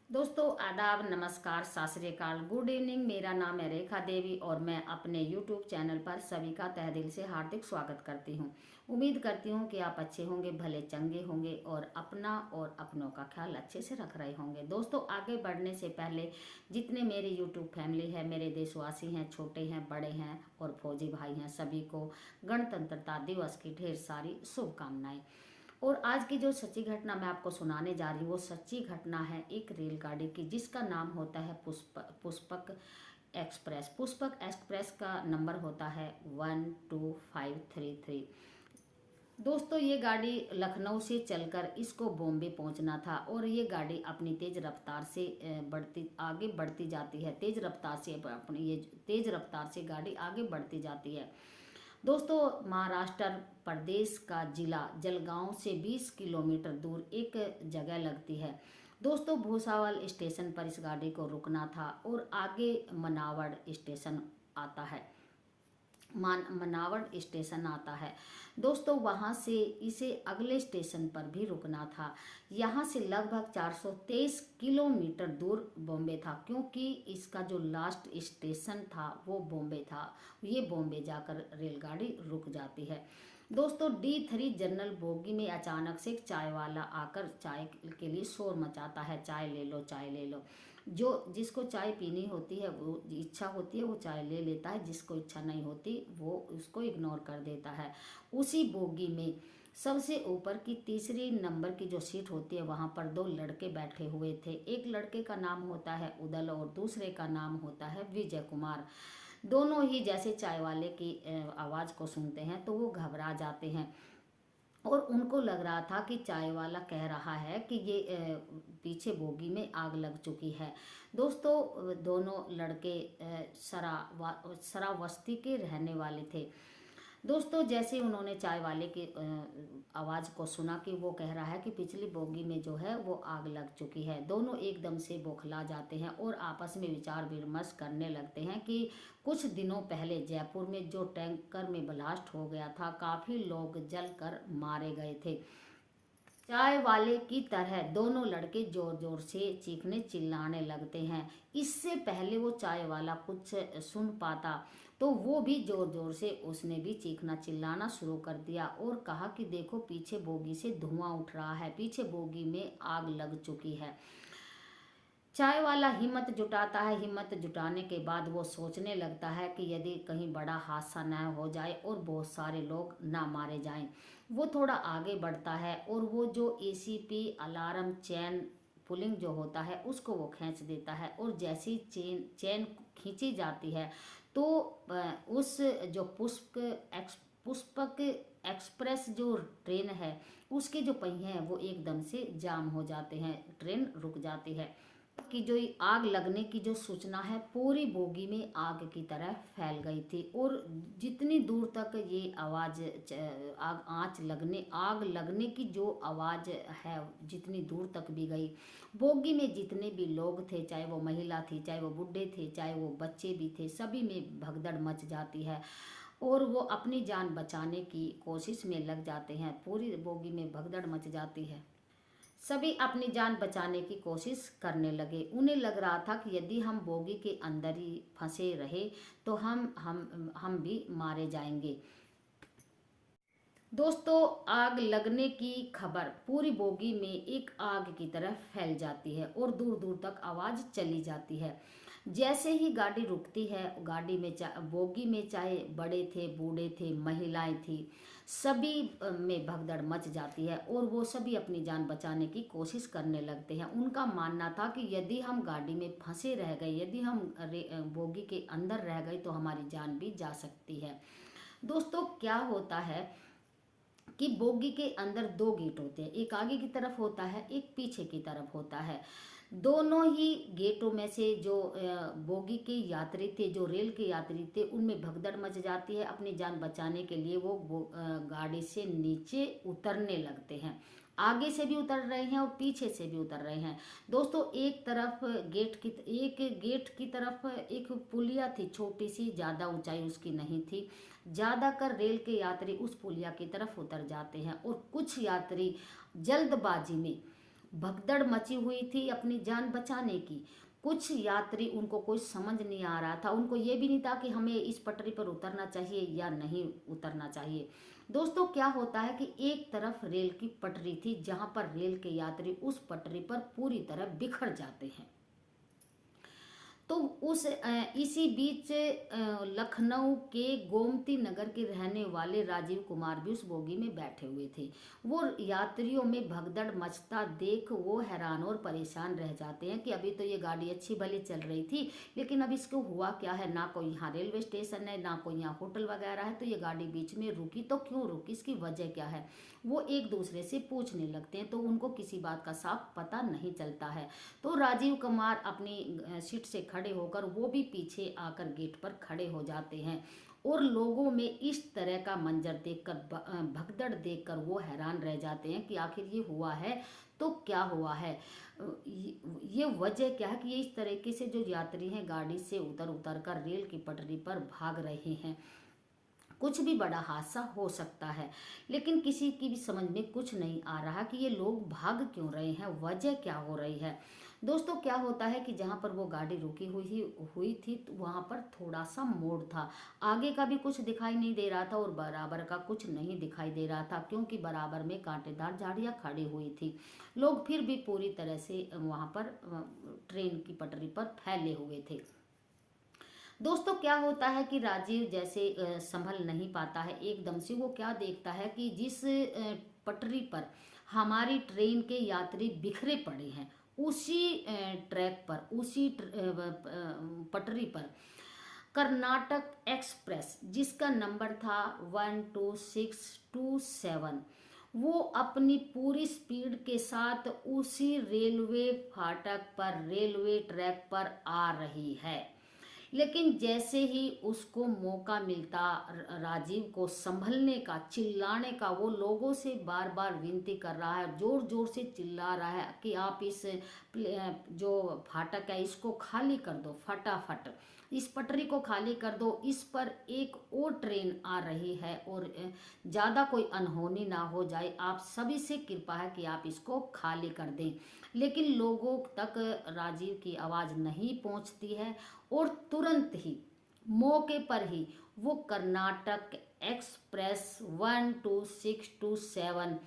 दोस्तों आदाब, नमस्कार, सत श्री अकाल, गुड इवनिंग। मेरा नाम है रेखा देवी और मैं अपने यूट्यूब चैनल पर सभी का तहे दिल से हार्दिक स्वागत करती हूँ। उम्मीद करती हूँ कि आप अच्छे होंगे, भले चंगे होंगे और अपना और अपनों का ख्याल अच्छे से रख रहे होंगे। दोस्तों आगे बढ़ने से पहले जितने मेरी यूट्यूब फैमिली है, मेरे देशवासी हैं, छोटे हैं, बड़े हैं और फौजी भाई हैं, सभी को गणतंत्रता दिवस की ढेर सारी शुभकामनाएं। और आज की जो सच्ची घटना मैं आपको सुनाने जा रही हूँ वो सच्ची घटना है एक रेलगाड़ी की, जिसका नाम होता है पुष्पक एक्सप्रेस। पुष्पक एक्सप्रेस का नंबर होता है 12533। दोस्तों ये गाड़ी लखनऊ से चलकर इसको बॉम्बे पहुंचना था और ये गाड़ी अपनी तेज रफ्तार से आगे बढ़ती जाती है। तेज रफ्तार से अपनी ये तेज रफ्तार से गाड़ी आगे बढ़ती जाती है। दोस्तों महाराष्ट्र प्रदेश का जिला जलगांव से 20 किलोमीटर दूर एक जगह लगती है। दोस्तों भूसावल स्टेशन पर इस गाड़ी को रुकना था और आगे मनावड़ स्टेशन आता है। मनावड़ स्टेशन आता है। दोस्तों वहाँ से इसे अगले स्टेशन पर भी रुकना था। यहाँ से लगभग 423 किलोमीटर दूर बॉम्बे था, क्योंकि इसका जो लास्ट स्टेशन था वो बॉम्बे था। ये बॉम्बे जाकर रेलगाड़ी रुक जाती है। दोस्तों D3 जनरल बोगी में अचानक से एक चाय वाला आकर चाय के लिए शोर मचाता है, चाय ले लो, चाय ले लो। जो जिसको चाय पीनी होती है, वो इच्छा होती है वो चाय ले लेता है, जिसको इच्छा नहीं होती वो उसको इग्नोर कर देता है। उसी बोगी में सबसे ऊपर की तीसरी नंबर की जो सीट होती है वहाँ पर दो लड़के बैठे हुए थे। एक लड़के का नाम होता है उदल और दूसरे का नाम होता है विजय कुमार। दोनों ही जैसे चाय वाले की आवाज़ को सुनते हैं तो वो घबरा जाते हैं और उनको लग रहा था कि चाय वाला कह रहा है कि ये पीछे बोगी में आग लग चुकी है। दोस्तों दोनों लड़के शरावस्ती के रहने वाले थे। दोस्तों जैसे उन्होंने चाय वाले की आवाज़ को सुना कि वो कह रहा है कि पिछली बोगी में जो है वो आग लग चुकी है, दोनों एकदम से बौखला जाते हैं और आपस में विचार विमर्श करने लगते हैं कि कुछ दिनों पहले जयपुर में जो टैंकर में ब्लास्ट हो गया था, काफ़ी लोग जलकर मारे गए थे। चाय वाले की तरह दोनों लड़के जोर जोर से चीखने चिल्लाने लगते हैं। इससे पहले वो चाय वाला कुछ सुन पाता तो वो भी जोर जोर से उसने भी चीखना चिल्लाना शुरू कर दिया और कहा कि देखो पीछे बोगी से धुआं उठ रहा है, पीछे बोगी में आग लग चुकी है। चाय वाला हिम्मत जुटाता है। हिम्मत जुटाने के बाद वो सोचने लगता है कि यदि कहीं बड़ा हादसा न हो जाए और बहुत सारे लोग ना मारे जाएं। वो थोड़ा आगे बढ़ता है और वो जो एसीपी अलार्म चैन पुलिंग जो होता है उसको वो खींच देता है और जैसी चैन खींची जाती है तो उस जो पुष्पक एक्सप्रेस जो ट्रेन है उसके जो पहिए हैं वो एकदम से जाम हो जाते हैं, ट्रेन रुक जाती है। कि जो ये आग लगने की जो सूचना है पूरी बोगी में आग की तरह फैल गई थी और जितनी दूर तक ये आवाज़ आग लगने की जो आवाज़ है जितनी दूर तक भी गई, बोगी में जितने भी लोग थे, चाहे वो महिला थी, चाहे वो बुढ़े थे, चाहे वो बच्चे भी थे, सभी में भगदड़ मच जाती है और वो अपनी जान बचाने की कोशिश में लग जाते हैं। पूरी बोगी में भगदड़ मच जाती है। सभी अपनी जान बचाने की कोशिश करने लगे। उन्हें लग रहा था कि यदि हम बोगी के अंदर ही फंसे रहे तो हम भी मारे जाएंगे। दोस्तों आग लगने की खबर पूरी बोगी में एक आग की तरह फैल जाती है और दूर दूर तक आवाज़ चली जाती है। जैसे ही गाड़ी रुकती है, गाड़ी में बोगी में चाहे बड़े थे, बूढ़े थे, महिलाएं थी, सभी में भगदड़ मच जाती है और वो सभी अपनी जान बचाने की कोशिश करने लगते हैं। उनका मानना था कि यदि हम गाड़ी में फंसे रह गए, यदि हम बोगी के अंदर रह गए तो हमारी जान भी जा सकती है। दोस्तों क्या होता है कि बोगी के अंदर दो गेट होते हैं, एक आगे की तरफ होता है, एक पीछे की तरफ होता है। दोनों ही गेटों में से जो बोगी के यात्री थे, जो रेल के यात्री थे, उनमें भगदड़ मच जाती है। अपनी जान बचाने के लिए वो गाड़ी से नीचे उतरने लगते हैं। आगे से भी उतर रहे हैं और पीछे से भी उतर रहे हैं। दोस्तों एक गेट की तरफ एक पुलिया थी, छोटी सी, ज़्यादा ऊंचाई उसकी नहीं थी। ज़्यादातर रेल के यात्री उस पुलिया की तरफ उतर जाते हैं और कुछ यात्री जल्दबाजी में भगदड़ मची हुई थी अपनी जान बचाने की। कुछ यात्री, उनको कोई समझ नहीं आ रहा था, उनको ये भी नहीं था कि हमें इस पटरी पर उतरना चाहिए या नहीं उतरना चाहिए। दोस्तों क्या होता है कि एक तरफ रेल की पटरी थी जहां पर रेल के यात्री उस पटरी पर पूरी तरह बिखर जाते हैं। तो इसी बीच लखनऊ के गोमती नगर के रहने वाले राजीव कुमार भी उस बोगी में बैठे हुए थे। वो यात्रियों में भगदड़ मचता देख वो हैरान और परेशान रह जाते हैं कि अभी तो ये गाड़ी अच्छी भली चल रही थी, लेकिन अब इसको हुआ क्या है। ना कोई यहाँ रेलवे स्टेशन है, ना कोई यहाँ होटल वगैरह है, तो ये गाड़ी बीच में रुकी तो क्यों रुकी, इसकी वजह क्या है। वो एक दूसरे से पूछने लगते हैं, तो उनको किसी बात का साफ पता नहीं चलता है। तो राजीव कुमार अपनी सीट से खड़े होकर वो भी पीछे आकर गेट पर खड़े हो जाते हैं और लोगों में इस तरह का मंजर देखकर, भगदड़ देखकर वो हैरान रह जाते हैं कि आखिर ये हुआ है तो क्या हुआ है, ये वजह क्या है कि ये इस तरीके से जो यात्री हैं गाड़ी से उतर उतर कर रेल की पटरी पर भाग रहे हैं। कुछ भी बड़ा हादसा हो सकता है, लेकिन किसी की भी समझ में कुछ नहीं आ रहा कि ये लोग भाग क्यों रहे हैं, वजह क्या हो रही है। दोस्तों क्या होता है कि जहाँ पर वो गाड़ी रुकी हुई थी तो वहाँ पर थोड़ा सा मोड़ था। आगे का भी कुछ दिखाई नहीं दे रहा था और बराबर का कुछ नहीं दिखाई दे रहा था, क्योंकि बराबर में कांटेदार झाड़ियाँ खड़ी हुई थी। लोग फिर भी पूरी तरह से वहाँ पर ट्रेन की पटरी पर फैले हुए थे। दोस्तों क्या होता है कि राजीव जैसे संभल नहीं पाता है, एकदम से वो क्या देखता है कि जिस पटरी पर हमारी ट्रेन के यात्री बिखरे पड़े हैं, उसी ट्रैक पर, उसी पटरी पर कर्नाटक एक्सप्रेस, जिसका नंबर था 12627, वो अपनी पूरी स्पीड के साथ उसी रेलवे फाटक पर, रेलवे ट्रैक पर आ रही है। लेकिन जैसे ही उसको मौका मिलता राजीव को संभलने का, चिल्लाने का, वो लोगों से बार बार विनती कर रहा है, जोर जोर से चिल्ला रहा है कि आप इस जो फाटक है इसको खाली कर दो, फटाफट इस पटरी को खाली कर दो, इस पर एक और ट्रेन आ रही है और ज़्यादा कोई अनहोनी ना हो जाए, आप सभी से कृपा है कि आप इसको खाली कर दें। लेकिन लोगों तक राजीव की आवाज़ नहीं पहुंचती है और तुरंत ही, मौके पर ही, वो कर्नाटक एक्सप्रेस 12627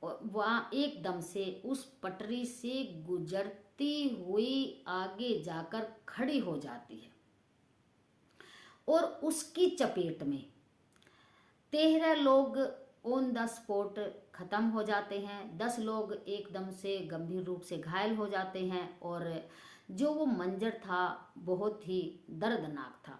वहाँ एकदम से उस पटरी से गुजरती हुई आगे जाकर खड़ी हो जाती है और उसकी चपेट में 13 लोग ऑन द स्पॉट खत्म हो जाते हैं, 10 लोग एकदम से गंभीर रूप से घायल हो जाते हैं और जो वो मंजर था बहुत ही दर्दनाक था।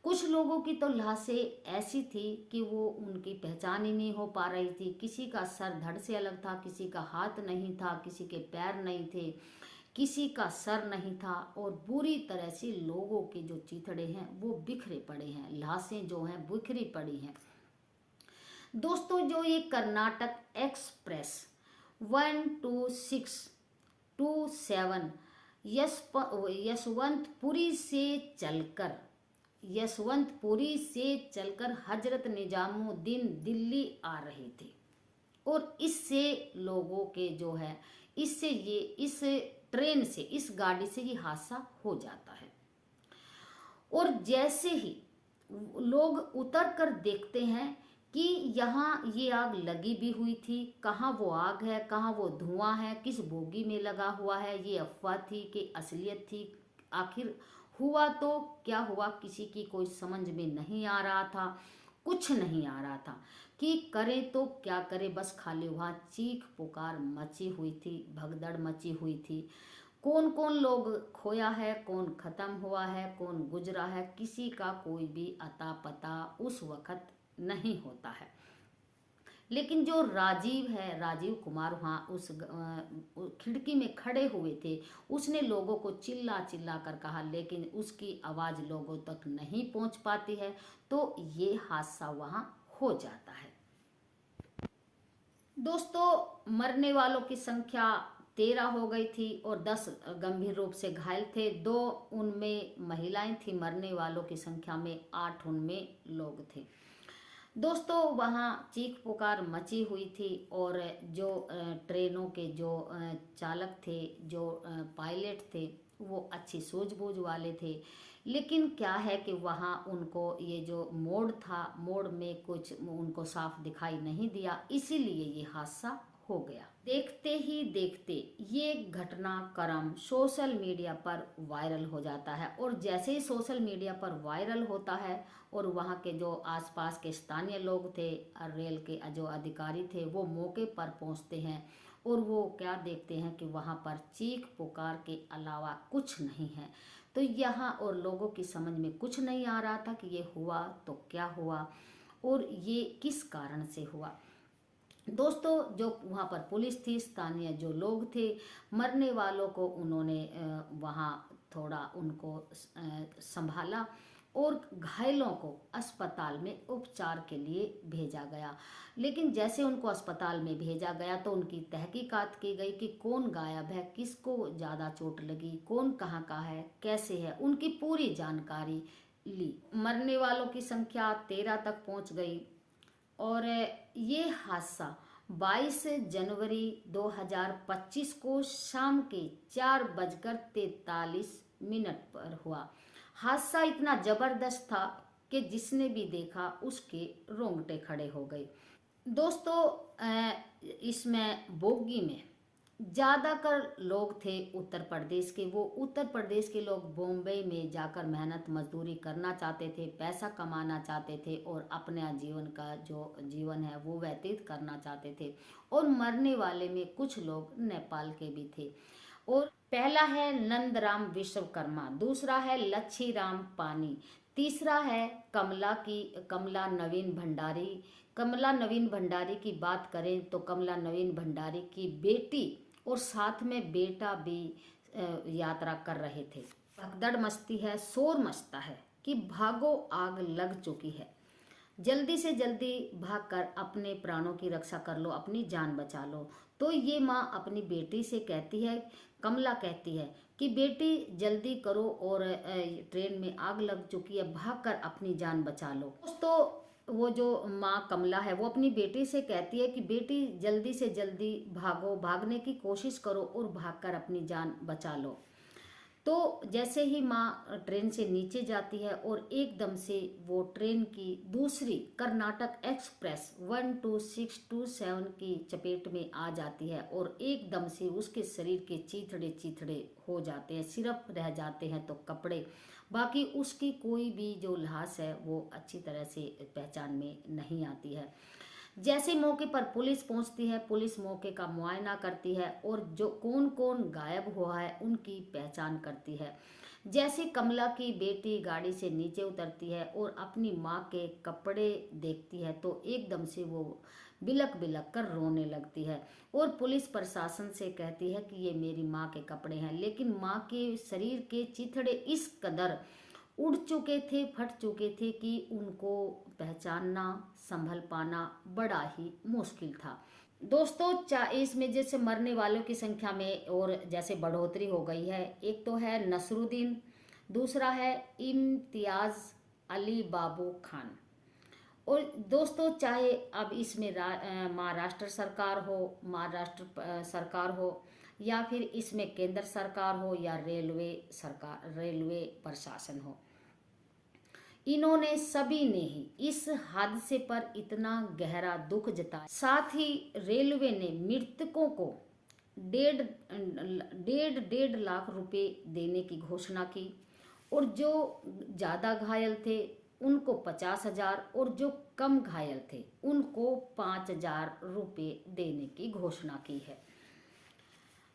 कुछ लोगों की तो लाशें ऐसी थी कि वो उनकी पहचान ही नहीं हो पा रही थी। किसी का सर धड़ से अलग था, किसी का हाथ नहीं था, किसी के पैर नहीं थे, किसी का सर नहीं था और बुरी तरह से लोगों के जो चिथड़े हैं वो बिखरे पड़े हैं, लाशें जो हैं बिखरी पड़ी हैं। दोस्तों जो ये कर्नाटक एक्सप्रेस 12627 यशवंतपुरी से चलकर हजरत निजामुद्दीन दिल्ली आ रही थी और इससे लोगों के जो है, इससे ये, इस ट्रेन से, इस गाड़ी से ये हादसा हो जाता है। और जैसे ही लोग उतर कर देखते हैं कि यहाँ ये आग लगी भी हुई थी, कहाँ वो आग है, कहाँ वो धुआं है, किस बोगी में लगा हुआ है, ये अफवाह थी कि असलियत थी, आखिर हुआ तो क्या हुआ, किसी की कोई समझ में नहीं आ रहा था, कुछ नहीं आ रहा था कि करे तो क्या करे। बस खाली वहाँ चीख पुकार मची हुई थी, भगदड़ मची हुई थी। कौन कौन लोग खोया है, कौन खत्म हुआ है, कौन गुजरा है, किसी का कोई भी अता पता उस वक्त नहीं होता है। लेकिन जो राजीव है, राजीव कुमार वहाँ उस खिड़की में खड़े हुए थे, उसने लोगों को चिल्ला चिल्ला कर कहा, लेकिन उसकी आवाज़ लोगों तक नहीं पहुँच पाती है, तो ये हादसा वहाँ हो जाता है। दोस्तों मरने वालों की संख्या 13 हो गई थी और 10 गंभीर रूप से घायल थे। 2 उनमें महिलाएं थी, मरने वालों की संख्या में 8 उनमें लोग थे। दोस्तों वहाँ चीख पुकार मची हुई थी और जो ट्रेनों के जो चालक थे, जो पायलट थे, वो अच्छी सूझबूझ वाले थे। लेकिन क्या है कि वहाँ उनको ये जो मोड़ था, मोड़ में कुछ उनको साफ दिखाई नहीं दिया, इसीलिए ये हादसा हो गया। देखते ही देखते ये घटनाक्रम सोशल मीडिया पर वायरल हो जाता है और जैसे ही सोशल मीडिया पर वायरल होता है और वहाँ के जो आसपास के स्थानीय लोग थे, रेल के जो अधिकारी थे, वो मौके पर पहुँचते हैं और वो क्या देखते हैं कि वहाँ पर चीख पुकार के अलावा कुछ नहीं है। तो यहाँ और लोगों की समझ में कुछ नहीं आ रहा था कि ये हुआ तो क्या हुआ और ये किस कारण से हुआ। दोस्तों जो वहाँ पर पुलिस थी, स्थानीय जो लोग थे, मरने वालों को उन्होंने वहाँ थोड़ा उनको संभाला और घायलों को अस्पताल में उपचार के लिए भेजा गया। लेकिन जैसे उनको अस्पताल में भेजा गया तो उनकी तहकीकात की गई कि कौन गायब है, किसको ज़्यादा चोट लगी, कौन कहाँ का है, कैसे है, उनकी पूरी जानकारी ली। मरने वालों की संख्या 13 तक पहुँच गई और ये हादसा 22 जनवरी 2025 को शाम के 4:43 पर हुआ। हादसा इतना जबरदस्त था कि जिसने भी देखा उसके रोंगटे खड़े हो गए। दोस्तों इसमें बोगी में ज़्यादातर लोग थे उत्तर प्रदेश के। वो उत्तर प्रदेश के लोग बॉम्बे में जाकर मेहनत मजदूरी करना चाहते थे, पैसा कमाना चाहते थे और अपने जीवन का जो जीवन है वो व्यतीत करना चाहते थे। और मरने वाले में कुछ लोग नेपाल के भी थे। और पहला है नंदराम विश्वकर्मा, दूसरा है लच्छी राम पानी, तीसरा है कमला नवीन भंडारी। कमला नवीन भंडारी की बात करें तो कमला नवीन भंडारी की बेटी और साथ में बेटा भी यात्रा कर रहे थे। भगदड़ मचती है, शोर मचता है कि भागो आग लग चुकी है, जल्दी से जल्दी भागकर अपने प्राणों की रक्षा कर लो, अपनी जान बचा लो। तो ये माँ अपनी बेटी से कहती है, कमला कहती है कि बेटी जल्दी करो और ट्रेन में आग लग चुकी है, भागकर अपनी जान बचा लो। दोस्तों वो जो माँ कमला है वो अपनी बेटी से कहती है कि बेटी जल्दी से जल्दी भागो, भागने की कोशिश करो और भागकर अपनी जान बचा लो। तो जैसे ही माँ ट्रेन से नीचे जाती है और एकदम से वो ट्रेन की दूसरी कर्नाटक एक्सप्रेस 12627 की चपेट में आ जाती है और एकदम से उसके शरीर के चीथड़े चीथड़े हो जाते हैं, सिर्फ रह जाते हैं तो कपड़े, बाकी उसकी कोई भी जो लाश है वो अच्छी तरह से पहचान में नहीं आती है। जैसे मौके पर पुलिस पहुंचती है, पुलिस मौके का मुआयना करती है और जो कौन कौन गायब हुआ है उनकी पहचान करती है। जैसे कमला की बेटी गाड़ी से नीचे उतरती है और अपनी माँ के कपड़े देखती है तो एकदम से वो बिलक बिलक कर रोने लगती है और पुलिस प्रशासन से कहती है कि ये मेरी माँ के कपड़े हैं। लेकिन माँ के शरीर के चिथड़े इस कदर उड़ चुके थे, फट चुके थे कि उनको पहचानना, संभल पाना बड़ा ही मुश्किल था। दोस्तों इसमें जैसे मरने वालों की संख्या में और जैसे बढ़ोतरी हो गई है, एक तो है नसरुद्दीन, दूसरा है इम्तियाज अली बाबू खान। और दोस्तों चाहे अब इसमें महाराष्ट्र सरकार हो या फिर इसमें केंद्र सरकार हो या रेलवे प्रशासन हो, इन्होंने सभी ने ही इस हादसे पर इतना गहरा दुख जताया। साथ ही रेलवे ने मृतकों को डेढ़ लाख रुपए देने की घोषणा की और जो ज्यादा घायल थे उनको 50,000 और जो कम घायल थे उनको 5,000 रुपए देने की घोषणा की है।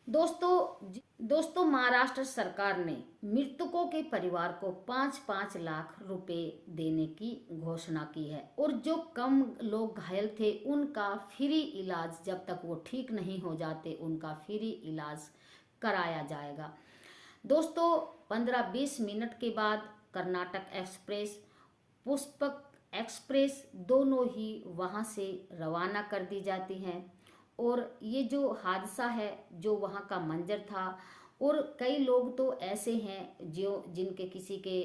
दोस्तों महाराष्ट्र सरकार ने मृतकों के परिवार को 5-5 लाख रुपए देने की घोषणा की है और जो कम लोग घायल थे उनका फ्री इलाज, जब तक वो ठीक नहीं हो जाते उनका फ्री इलाज कराया जाएगा। दोस्तों 15-20 मिनट के बाद कर्नाटक एक्सप्रेस, पुष्पक एक्सप्रेस दोनों ही वहां से रवाना कर दी जाती हैं और ये जो हादसा है, जो वहाँ का मंजर था, और कई लोग तो ऐसे हैं जो जिनके किसी के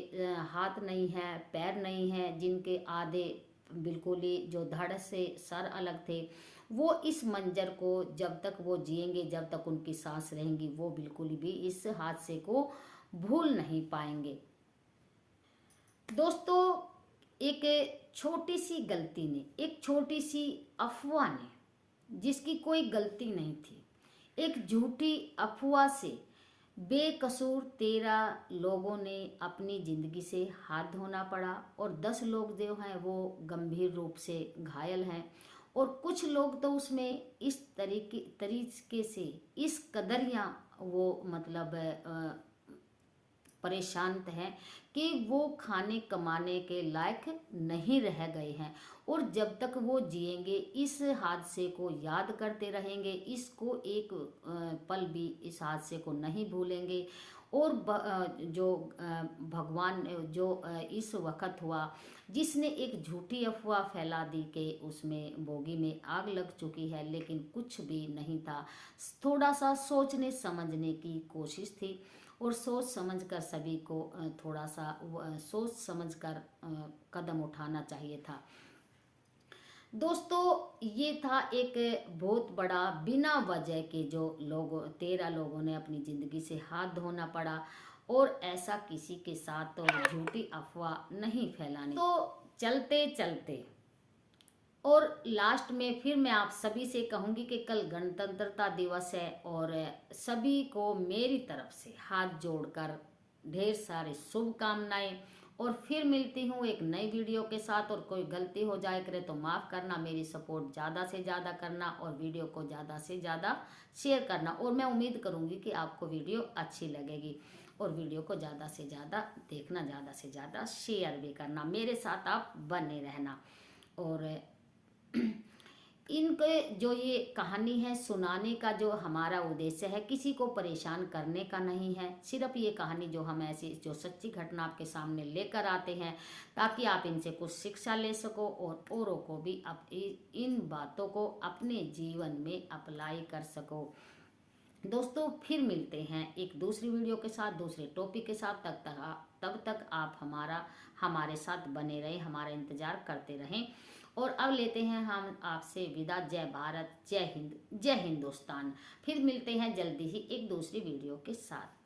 हाथ नहीं है, पैर नहीं है, जिनके आधे बिल्कुल ही जो धड़ से सर अलग थे, वो इस मंजर को जब तक वो जिएंगे, जब तक उनकी सांस रहेंगी, वो बिल्कुल भी इस हादसे को भूल नहीं पाएंगे। दोस्तों, एक छोटी सी गलती ने, एक छोटी सी अफवाह ने, जिसकी कोई गलती नहीं थी, एक झूठी अफवाह से बेकसूर 13 लोगों ने अपनी जिंदगी से हाथ धोना पड़ा और 10 लोग जो हैं वो गंभीर रूप से घायल हैं। और कुछ लोग तो उसमें इस तरीके से इस कदरियाँ वो मतलब परेशान हैं कि वो खाने कमाने के लायक नहीं रह गए हैं। और जब तक वो जिएंगे इस हादसे को याद करते रहेंगे, इसको एक पल भी इस हादसे को नहीं भूलेंगे। और भगवान जो इस वक्त हुआ, जिसने एक झूठी अफवाह फैला दी कि उसमें बोगी में आग लग चुकी है, लेकिन कुछ भी नहीं था। थोड़ा सा सोचने समझने की कोशिश थी और सोच समझकर सभी को थोड़ा सा सोच समझकर कदम उठाना चाहिए था। दोस्तों, ये था एक बहुत बड़ा बिना वजह के जो 13 लोगों ने अपनी ज़िंदगी से हाथ धोना पड़ा, और ऐसा किसी के साथ तो झूठी अफवाह नहीं फैलानी। तो चलते चलते और लास्ट में फिर मैं आप सभी से कहूँगी कि कल गणतंत्रता दिवस है, और सभी को मेरी तरफ से हाथ जोड़कर ढेर सारी शुभकामनाएं। और फिर मिलती हूँ एक नई वीडियो के साथ, और कोई गलती हो जाए करे तो माफ़ करना, मेरी सपोर्ट ज़्यादा से ज़्यादा करना और वीडियो को ज़्यादा से ज़्यादा शेयर करना। और मैं उम्मीद करूँगी कि आपको वीडियो अच्छी लगेगी, और वीडियो को ज़्यादा से ज़्यादा देखना, ज़्यादा से ज़्यादा शेयर भी करना, मेरे साथ आप बने रहना। और इनके जो ये कहानी है सुनाने का जो हमारा उद्देश्य है, किसी को परेशान करने का नहीं है। सिर्फ ये कहानी जो हम ऐसी जो सच्ची घटना आपके सामने लेकर आते हैं, ताकि आप इनसे कुछ शिक्षा ले सको और औरों को भी इन बातों को अपने जीवन में अप्लाई कर सको। दोस्तों, फिर मिलते हैं एक दूसरी वीडियो के साथ, दूसरे टॉपिक के साथ। तब तक आप हमारे साथ बने रहें, हमारा इंतजार करते रहें। और अब लेते हैं हम आपसे विदा। जय भारत, जय हिंद, जय हिंदुस्तान। फिर मिलते हैं जल्दी ही एक दूसरी वीडियो के साथ।